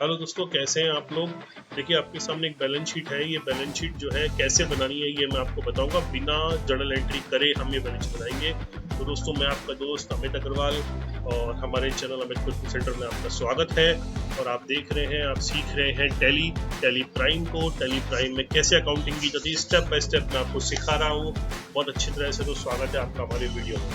Hello दोस्तों, कैसे हैं आप लोग। देखिए आपके सामने एक बैलेंस शीट है। ये बैलेंस शीट जो है कैसे बनानी है ये मैं आपको बताऊंगा। बिना जर्नल एंट्री करे हम ये बैलेंस शीट बनाएंगे। तो दोस्तों, मैं आपका दोस्त अमित अग्रवाल और हमारे चैनल अमित कोचिंग सेंटर में आपका स्वागत है। और आप देख रहे हैं, आप सीख रहे हैं टैली प्राइम को। टैली प्राइम में कैसे अकाउंटिंग की जाती है स्टेप बाय स्टेप मैं आपको सिखा रहा हूँ बहुत अच्छी तरह से। तो स्वागत है आपका हमारे वीडियो में।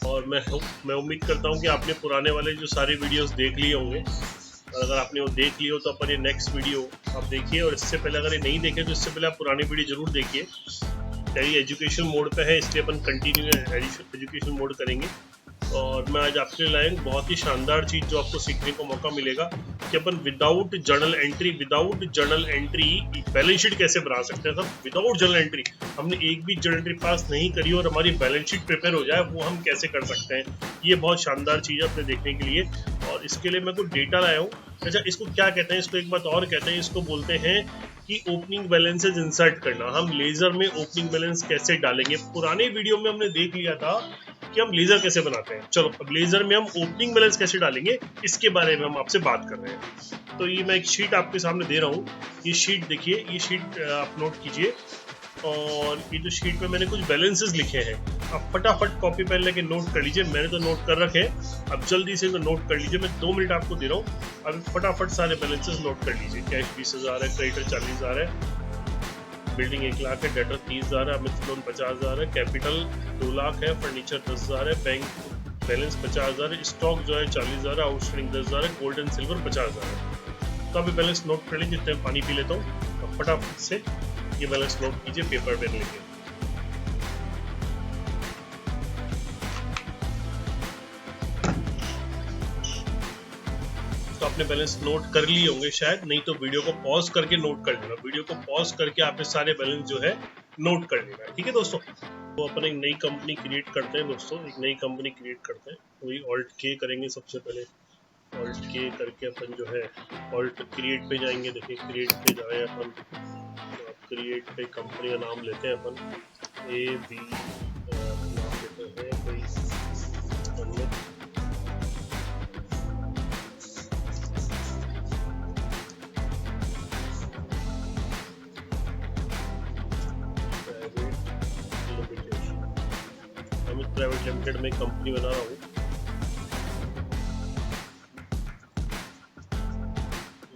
और मैं उम्मीद करता हूँ कि आपने पुराने वाले जो सारे वीडियोस देख लिए होंगे। अगर आपने वो देख लियो तो अपन ये नेक्स्ट वीडियो आप देखिए। और इससे पहले अगर ये नहीं देखे तो इससे पहले आप पुरानी वीडियो जरूर देखिए। टैली एजुकेशन मोड पे है, इसलिए अपन कंटिन्यू एजुकेशन मोड करेंगे। और मैं आज आपके लिए लाया बहुत ही शानदार चीज़ जो आपको सीखने को मौका मिलेगा कि अपन without journal entry balance sheet कैसे बना सकते हैं। सब विदाउट जर्नल एंट्री, हमने एक भी जर्नल एंट्री पास नहीं करी और हमारी बैलेंस शीट प्रिपेयर हो जाए, वो हम कैसे कर सकते हैं। ये बहुत शानदार चीज़ है अपने देखने के लिए। और इसके लिए मैं कुछ डेटा लाया हूँ। अच्छा, इसको क्या कहते हैं, इसको एक बात और कहते हैं, इसको बोलते हैं कि ओपनिंग बैलेंसेज इंसर्ट करना। हम लेजर में ओपनिंग बैलेंस कैसे डालेंगे। पुराने वीडियो में हमने देख लिया था कि हम लेजर कैसे बनाते हैं। चलो, अब लेजर में हम ओपनिंग बैलेंस कैसे डालेंगे इसके बारे में हम आपसे बात कर रहे हैं। तो ये मैं एक शीट आपके सामने दे रहा हूँ। ये शीट देखिए, ये शीट आप नोट कीजिए। और ये जो शीट में मैंने कुछ बैलेंसेस लिखे हैं, आप फटाफट कॉपी पेन लेके नोट कर लीजिए। मैंने तो नोट कर रखे हैं, अब जल्दी से नोट कर लीजिए। मैं 2 मिनट आपको दे रहा हूँ, अब फटाफट सारे बैलेंसेस नोट कर लीजिए। कैश 20,000 है, क्रेडिटर 40,000 है, बिल्डिंग 1 लाख है, डेटर 30,000 है, अमित लोन 50,000 है, कैपिटल 2 लाख है, फर्नीचर 10,000 है, बैंक बैलेंस 50,000 है, स्टॉक जो है 40,000 है, आउटस्टैंडिंग 10,000 है, गोल्ड एंड सिल्वर 50,000 है। तो अभी बैलेंस नोट कर लीजिए। जितने पानी पी लेता हूँ, अब फटाफट से ये बैलेंस नोट कीजिए पेपर पेन लेके। तो आपने बैलेंस नोट कर लिए होंगे शायद, नहीं तो वीडियो को पॉज करके नोट कर लेना। वीडियो को पॉज करके आपने सारे बैलेंस जो है नोट कर लेना है, ठीक है दोस्तों। तो अपन एक नई कंपनी क्रिएट करते हैं दोस्तों, एक नई कंपनी क्रिएट करते हैं। वही ऑल्ट के करेंगे सबसे पहले। ऑल्ट के करके अपन जो है ऑल्ट क्रिएट पे जाएंगे। देखिए क्रिएट पे जाए अपन, क्रिएट पे कंपनी का नाम लेते हैं अपन, AB नाम लेते हैं कोई अमित। अमित प्राइवेट लिमिटेड में कंपनी बना रहा हूँ।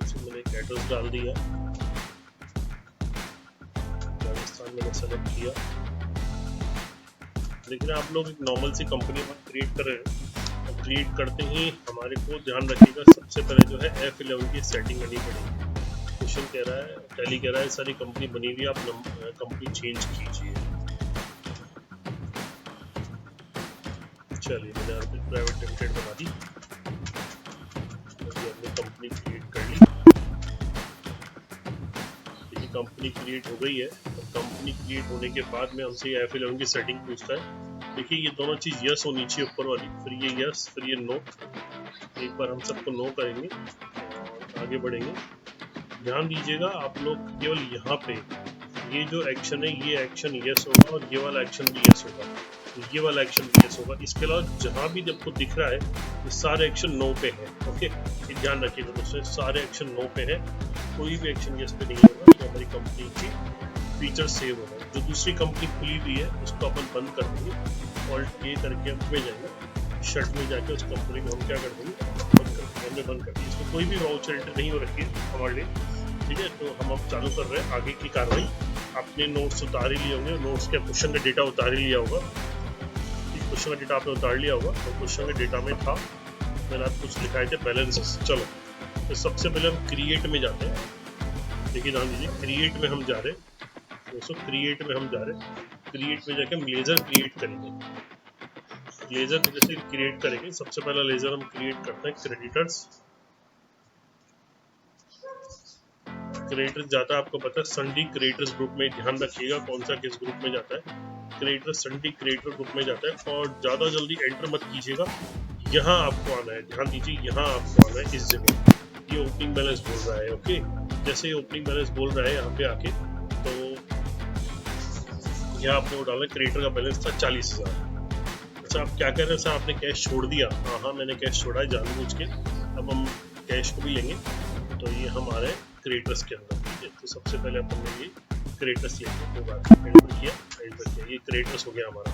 इसमें मैंने एक एड्रेस डाल दिया, राजस्थान मैंने सेलेक्ट किया। लेकिन आप लोग एक नॉर्मल सी कंपनी क्रिएट कर रहे हैं, और क्रिएट करते ही हमारे को ध्यान रखिएगा सबसे पहले जो है F11 की सेटिंग करनी पड़ेगी। क्वेश्चन कह रहा है, टैली कह रहा है सारी कंपनी बनी हुई, आप कंपनी चेंज कीजिए। चलिए, मैंने अमित प्राइवेट लिमिटेड बना दी। अभी हमने कंपनी क्रिएट कर ली। देखिए कंपनी क्रिएट हो गई है। तो कंपनी क्रिएट होने के बाद में हमसे F11 की सेटिंग पूछता है। देखिए ये दोनों चीज़ यस होनी चाहिए ऊपर वाली, फिर ये यस, फिर ये नो। एक बार हम सबको नो करेंगे और आगे बढ़ेंगे। ध्यान दीजिएगा आप लोग, केवल यहाँ पे ये जो एक्शन है ये एक्शन यस होगा और ये वाला एक्शन भी यस होगा, ये वाला एक्शन भी यस होगा। इसके अलावा जहाँ भी आपको दिख रहा है ये सारे एक्शन नो पे है। ओके, ये ध्यान रखिएगा दोस्तों, सारे एक्शन नो पे है, कोई भी एक्शन यस पे नहीं होगा। तो हमारी कंपनी की फीचर सेव होगा। जो दूसरी कंपनी खुली हुई है उसको अपन बंद कर देंगे। ऑल्ट के करके हम पे जाएंगे, शर्ट में जाके उस कंपनी को हम क्या कर देंगे, बंद कर देंगे। हमने बंद कर दिया, इसमें कोई भी वाउचर एंट्री नहीं हो रखी है हमारे लिए, ठीक है। तो हम अब चालू कर रहे हैं आगे की कार्रवाई। आपने नोट्स उतार ही लिए होंगे, नोट्स के क्वेश्चन का डेटा उतार ही लिया होगा। क्वेश्चन का डेटा आपने उतार लिया होगा, और क्वेश्चन के डेटा में था मैंने आपको कुछ लिखाए थे बैलेंसेस। चलो, तो सबसे पहले हम क्रिएट में जाते हैं। देखिए ध्यान दीजिए, क्रिएट में हम जा रहे हैं दोस्तों, क्रिएट में हम जा रहे हैं। क्रिएट में जाके हम लेजर क्रिएट करेंगे। लेजर जैसे क्रिएट करेंगे, सबसे पहला लेजर हम क्रिएट करते हैं क्रेडिटर्स। क्रिएटर जाता है, आपको पता है सन्डी क्रिएटर्स ग्रुप में। ध्यान रखिएगा कौन सा किस ग्रुप में जाता है। क्रिएटर सन्डी क्रिएटर ग्रुप में जाता है। और ज़्यादा जल्दी एंटर मत कीजिएगा, यहाँ आपको आना है। ध्यान दीजिए, यहाँ आपको आना है इस जगह। ये ओपनिंग बैलेंस बोल रहा है। ओके, जैसे ये ओपनिंग बैलेंस बोल रहा है यहाँ पे आके, तो यहाँ आपने वो डाला क्रिएटर का बैलेंस था 40,000। अच्छा, आप क्या कह रहे हैं सर, आपने कैश छोड़ दिया? हाँ, मैंने कैश छोड़ा है जानबूझ के। अब हम कैश को भी लेंगे। तो ये हमारे क्रिएटर्स के अंदर, ठीक है। तो सबसे पहले अपन ने ये क्रिएटर्स लेंगे, कोई बात नहीं, एंटर किया, ये क्रिएटर्स हो गया हमारा।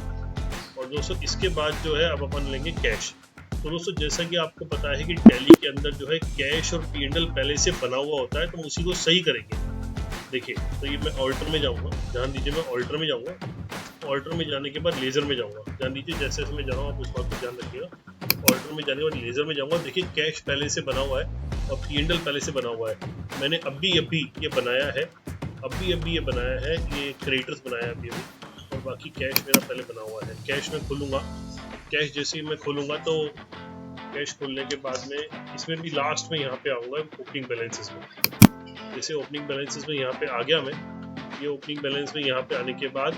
और दोस्तों इसके बाद जो है अब अपन लेंगे कैश। तो दोस्तों जैसा कि आपको पता है कि टैली के अंदर जो है कैश और P&L पहले से बना हुआ होता है, तो हम उसी को सही करेंगे। देखिए, तो ये मैं ऑल्टर में जाऊँगा, ध्यान दीजिए, मैं ऑल्टर में जाऊँगा। ऑल्टर में जाने के बाद लेज़र में जाऊँगा, ध्यान दीजिए, जैसे जैसे मैं जा रहा हूँ आप उस बात को ध्यान रखिएगा। ऑल्टर में जाने के बाद लेज़र में जाऊँगा। देखिए कैश पहले से बना हुआ है और P&L पहले से बना हुआ है। मैंने अभी ये बनाया है, अभी ये बनाया है, ये क्रिएटर्स बनाया है अभी, और बाकी कैश मेरा पहले बना हुआ है। कैश में खोलूँगा, कैश जैसे ही मैं खोलूँगा तो कैश खोलने के बाद में इसमें भी लास्ट में यहाँ पे आऊँगा ओपनिंग बैलेंसेस में। जैसे ओपनिंग बैलेंसेस में यहाँ पे आ गया मैं, ये ओपनिंग बैलेंस में यहाँ पे आने के बाद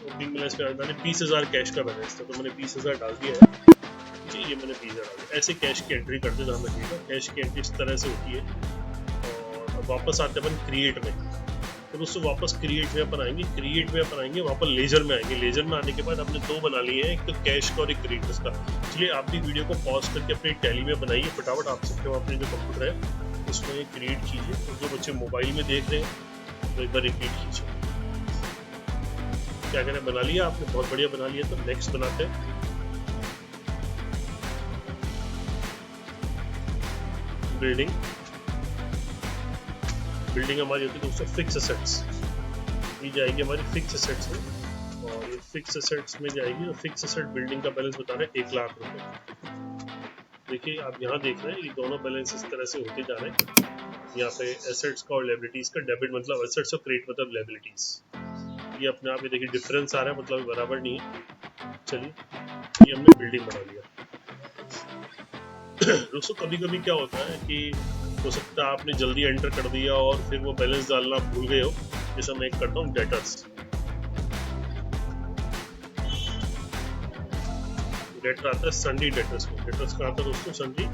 ओपनिंग बैलेंस में मैंने 20,000 कैश का बैलेंस था, तो मैंने 20,000 डाल दिया है, ठीक है। ये मैंने 20,000 डाल दिया। ऐसे कैश की एंट्री करते ध्यान रखिएगा, कैश की एंट्री इस तरह से होती है। और अब वापस आते हैं अपन क्रिएट में। तो दोस्तों वापस क्रिएट में अपन आएंगे, वहाँ पर लेजर में आएंगे। लेजर में आने के बाद हमने दो बना लिए हैं, एक तो कैश का और एक क्रिएटर्स का। चलिए आप भी वीडियो को पॉज करके अपने टैली में बनाइए फटाफट, आप सकते हो अपने जो कंप्यूटर है उसमें ये क्रिएट कीजिए। तो जो बच्चे मोबाइल में देख रहे हैं तो एक बार रिपीट कीजिए। क्या करें, बना लिया आपने, बहुत बढ़िया बना लिया। तो नेक्स्ट बनाते हैं बिल्डिंग हमारी होती है दोस्तों फिक्स एसेट्स, ये जाएगी हमारी फिक्स एसेट्स में। और ये फिक्स एसेट्स में जाएगी, तो फिक्स एसेट बिल्डिंग का बैलेंस बता रहे हैं 1 लाख रुपए। देखिए आप यहाँ देख रहे हैं, ये दोनों बैलेंस इस तरह से होते जा रहे हैं। यहाँ पे एसेट्स का और लायबिलिटीज का, डेबिट मतलब एसेट्स और क्रेडिट मतलब लायबिलिटीज, ये अपने आप ही देखिए डिफरेंस आ रहा है, मतलब बराबर नहीं है। चलिए ये हमने बिल्डिंग बना लिया। दोस्तों कभी कभी क्या होता है कि हो सकता है आपने जल्दी एंटर कर दिया और फिर वो बैलेंस डालना भूल गए हो। जैसे मैं एक करता हूँ डेटर्स, डेटर आता है सन्डी डेटर्स में। डेटर्स कहाँ आता है दोस्तों, सन्डी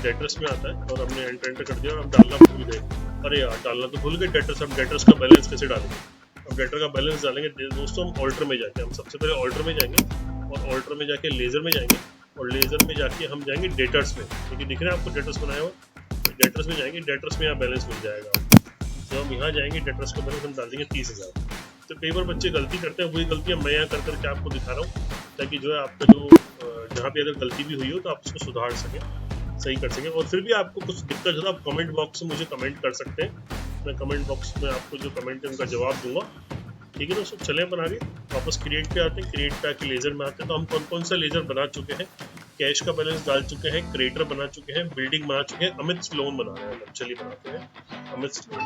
डेटर्स में आता है। और हमने एंटर कर दिया और हम डालना भूल गए, अरे यार डालना तो भूल गए डेटर्स। हम डेटर्स का बैलेंस कैसे डालेंगे, अब डेटर का बैलेंस डालेंगे दोस्तों हम ऑल्टर में जाके, हम सबसे पहले ऑल्टर में जाएंगे और ऑल्टर में जाके लेजर में जाएंगे और लेजर में जाके हम जाएंगे डेटर्स में, क्योंकि दिख रहा है आपको डेटर्स बनाया हुआ। डेटर्स में जाएंगे, डेटर्स में यहाँ बैलेंस मिल जाएगा। जब हम यहाँ जाएंगे डेटर्स का बैलेंस हम डाल देंगे 30,000। तो कई बार बच्चे गलती करते हैं, वही गलतियाँ मैं यहाँ कर करके आपको दिखा रहा हूँ, ताकि जो है आपका जो जहाँ पे अगर गलती भी हुई हो तो आप उसको सुधार सकें, सही कर सकें। और फिर भी आपको कुछ दिक्कत हो तो आप कमेंट बॉक्स में मुझे कमेंट कर सकते हैं, मैं कमेंट बॉक्स में आपको जो कमेंट है उनका जवाब दूंगा, ठीक है दोस्तों। चले अपन आगे वापस क्रिएट पे आते हैं, क्रिएट पे आके लेजर में आते हैं। तो हम कौन कौन सा लेजर बना चुके हैं, कैश का बैलेंस डाल चुके हैं, क्रिएटर बना चुके हैं, बिल्डिंग बना चुके हैं, अमित लोन बना रहे हैं। चलिए बनाते हैं अमित लोन,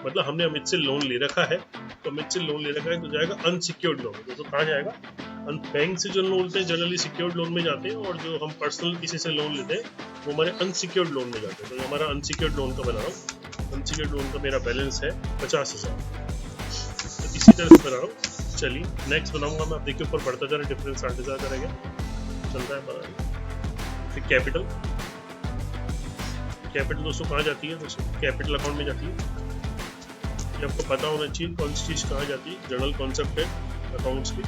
मतलब हमने अमित से लोन ले रखा है, तो अमित से लोन ले रखा है तो जाएगा अनसिक्योर्ड लोन। तो कहाँ जाएगा, बैंक से जो लोन लेते हैं जनरली सिक्योर्ड लोन में जाते हैं, और जो हम पर्सनल किसी से लोन लेते हैं वो हमारे अनसिक्योर्ड लोन में जाते हैं। तो हमारा अनसिक्योर्ड लोन का बना रहा हूँ, अनसिक्योर्ड लोन का मेरा बैलेंस है 50,000, तो इसी तरह से बना रहा हूँ। चलिए नेक्स्ट बनाऊंगा मैं, आप देखिए ऊपर बढ़ता जा रहा है, डिफरेंस आते जा रहा है, चल रहा है बना। फिर कैपिटल, कैपिटल दोस्तों कहाँ जाती है, दोस्तों कैपिटल अकाउंट में जाती है। ये आपको पता होना चाहिए कौन सी चीज़ कहाँ जाती है, जनरल कॉन्सेप्ट है अकाउंट्स की।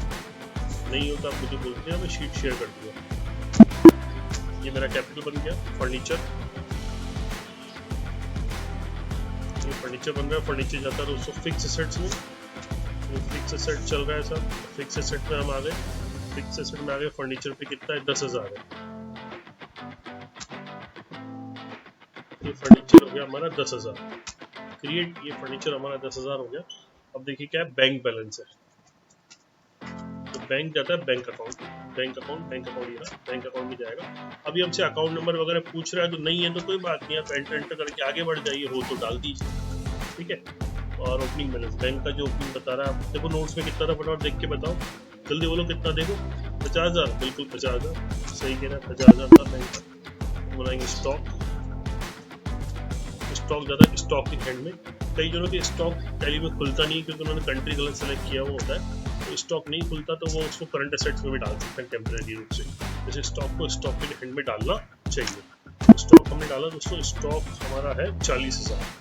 नहीं होता आप मुझे बोलते हैं, मैं शीट शेयर कर दूँगा। ये मेरा कैपिटल बन गया। फर्नीचर, ये फर्नीचर बन रहा है, फर्नीचर जाता है दोस्तों फिक्स एसेट्स में। ये फिक्स एसेट चल रहा है सर, फिक्स एसेट में हम आ गए, फिक्स एसेट में आ गए। फर्नीचर पे कितना है, 10,000 है। ये फर्नीचर हो गया हमारा 10,000 क्रिएट, ये फर्नीचर हमारा 10,000 हो गया। अब देखिए क्या है, बैंक बैलेंस है, तो बैंक जाता है बैंक अकाउंट, बैंक अकाउंट ये रहा, बैंक अकाउंट में जाएगा। अभी हमसे अकाउंट नंबर वगैरह पूछ रहा है, तो नहीं है तो कोई बात नहीं, आप एंटर करके आगे बढ़ जाइए, हो तो डाल दीजिए, ठीक है। और ओपनिंग बैलेंस, बैंक का जो ओपनिंग बता रहा है, आप देखो नोट्स में कितना था, फटाफट देख के बताओ, जल्दी बोलो कितना, देखो 50,000, बिल्कुल 50,000 सही कह रहा है, 50,000 था बैंक का। बनाएंगे स्टॉक, स्टॉक ज़्यादा स्टॉक के हैंड में। कई जनों के स्टॉक टैली में खुलता नहीं क्योंकि उन्होंने कंट्री गलत सेलेक्ट किया हुआ होता है, तो स्टॉक नहीं खुलता, तो वो उसको करंट एसेट्स में भी डाल सकते हैं टेम्परेरी रूप से। जैसे स्टॉक को स्टॉक के हैंड में डालना चाहिए। स्टॉक हमने डाला दोस्तों, स्टॉक हमारा है 40,000।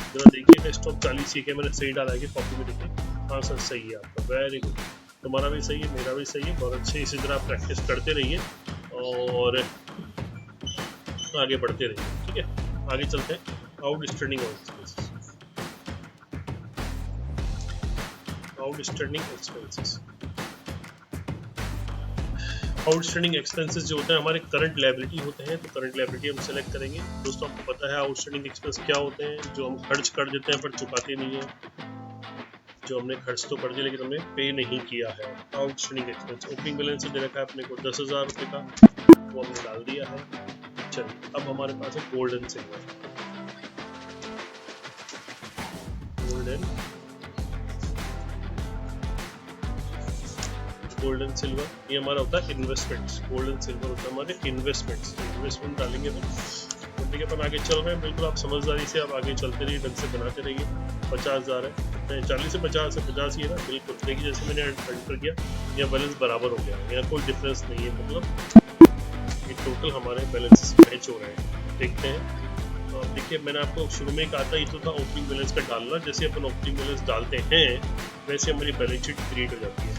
जरा देखिएगा स्टॉक 40 ही है, मैंने सही डाला है कि कॉपी में देखिए। हाँ सर सही है आपका, वेरी गुड, तुम्हारा भी सही है, मेरा भी सही है, बहुत अच्छे। इसी तरह प्रैक्टिस करते रहिए और आगे बढ़ते रहिए। ठीक है, आगे चलते हैं। Outstanding expenses, outstanding expenses, outstanding expenses जो होते हैं हमारे करंट लायबिलिटी होते हैं, तो करंट लायबिलिटी हम सेलेक्ट करेंगे। दोस्तों आपको पता है आउटस्टैंडिंग एक्सपेंस क्या होते हैं, जो हम खर्च कर देते हैं पर चुकाते नहीं है, जो हमने खर्च तो कर दिया लेकिन हमने पे नहीं किया है। आउटस्टैंडिंग एक्सपेंस, ओपनिंग बैलेंस दे रखा है अपने को 10,000 रुपये का, वो हमने डाल दिया है। चलिए अब हमारे पास है gold and silver, gold and silver ये हमारा होता है इन्वेस्टमेंट्स, गोल्ड एंड सिल्वर होता है हमारे इन्वेस्टमेंट्स, इन्वेस्टमेंट डालेंगे तो ठीक है। अपन आगे चल रहे हैं, बिल्कुल आप समझदारी से आप आगे चलते रहिए, ढंग से बनाते रहिए। 50,000 है, 40 से 50 से 50 ही है ना, बिल्कुल। देखिए जैसे मैंने एंटर किया यहाँ बैलेंस बराबर हो गया, यहाँ कोई डिफरेंस नहीं है, मतलब ये टोटल हमारे बैलेंस मैच हो रहे हैं। देखते हैं, और देखिए मैंने आपको शुरू में कहा था ये तो था ओपनिंग बैलेंस का डालना, जैसे अपन ओपनिंग बैलेंस डालते हैं वैसे हमारी बैलेंस शीट क्रिएट हो जाती है।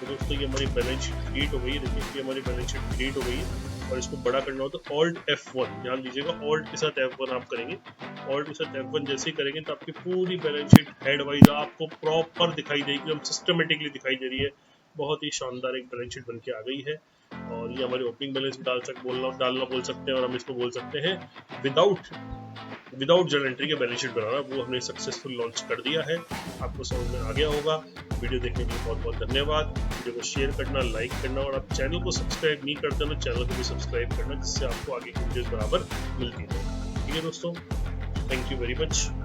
तो दोस्तों ये हमारी बैलेंस शीट क्रिएट हो गई है, देखिए ये हमारी बैलेंस शीट क्रिएट हो गई है। और इसको बड़ा करना हो तो Alt F1, ध्यान दीजिएगा Alt के साथ F1 आप करेंगे, Alt के साथ F1 जैसे ही करेंगे तो आपकी पूरी बैलेंस शीट हेड वाइज आपको प्रॉपर दिखाई देगी, एकदम सिस्टमेटिकली दिखाई दे रही है। बहुत ही शानदार एक बैलेंस शीट बनके आ गई है। और ये हमारी ओपनिंग बैलेंस डालना बोल सकते हैं, और हम इसको बोल सकते हैं विदाउट जर्नल एंट्री के बैलेंस शीट बनाना, वो हमने सक्सेसफुल लॉन्च कर दिया है। आपको समझ में आ गया होगा। वीडियो देखने के लिए बहुत बहुत धन्यवाद। वीडियो को शेयर करना, लाइक करना, और आप चैनल को सब्सक्राइब नहीं करते तो चैनल को भी सब्सक्राइब करना, जिससे आपको आगे की वीडियोस बराबर मिलती है। ठीक है दोस्तों, थैंक यू वेरी मच।